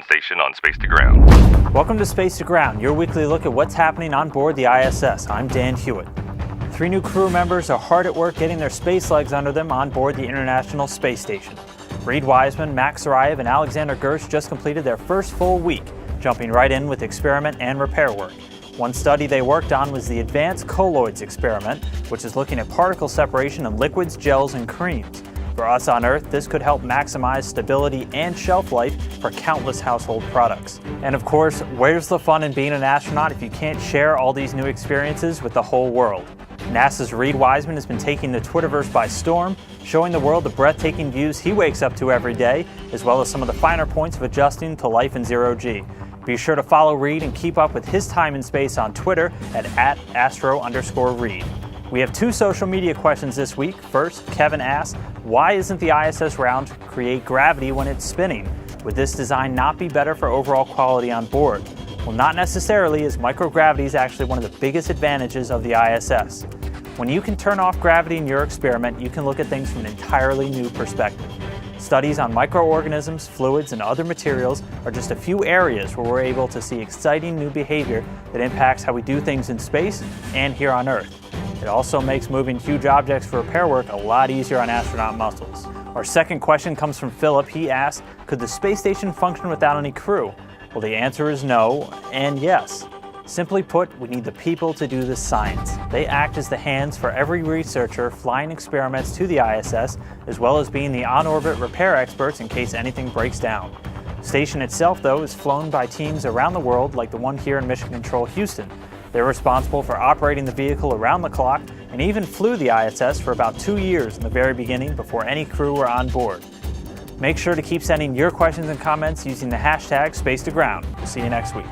Mission Station on Space to Ground. Welcome to Space to Ground, your weekly look at what's happening on board the ISS. I'm Dan Hewitt. 3 new crew members are hard at work getting their space legs under them on board the International Space Station. Reed Wiseman, Max Zarayev, and Alexander Gersh just completed their first full week, jumping right in with experiment and repair work. One study they worked on was the Advanced Colloids experiment, which is looking at particle separation in liquids, gels, and creams. For us on Earth, this could help maximize stability and shelf life for countless household products. And of course, where's the fun in being an astronaut if you can't share all these new experiences with the whole world? NASA's Reed Wiseman has been taking the Twitterverse by storm, showing the world the breathtaking views he wakes up to every day, as well as some of the finer points of adjusting to life in zero-G. Be sure to follow Reed and keep up with his time in space on Twitter at @astro_Reed. We have 2 social media questions this week. First, Kevin asks, why isn't the ISS round to create gravity when it's spinning? Would this design not be better for overall quality on board? Well, not necessarily, as microgravity is actually one of the biggest advantages of the ISS. When you can turn off gravity in your experiment, you can look at things from an entirely new perspective. Studies on microorganisms, fluids, and other materials are just a few areas where we're able to see exciting new behavior that impacts how we do things in space and here on Earth. It also makes moving huge objects for repair work a lot easier on astronaut muscles. Our second question comes from Philip. He asks, could the space station function without any crew? Well, the answer is no and yes. Simply put, we need the people to do the science. They act as the hands for every researcher flying experiments to the ISS, as well as being the on-orbit repair experts in case anything breaks down. The station itself, though, is flown by teams around the world, like the one here in Mission Control Houston. They're responsible for operating the vehicle around the clock and even flew the ISS for about 2 years in the very beginning before any crew were on board. Make sure to keep sending your questions and comments using the hashtag #SpaceToGround. We'll see you next week.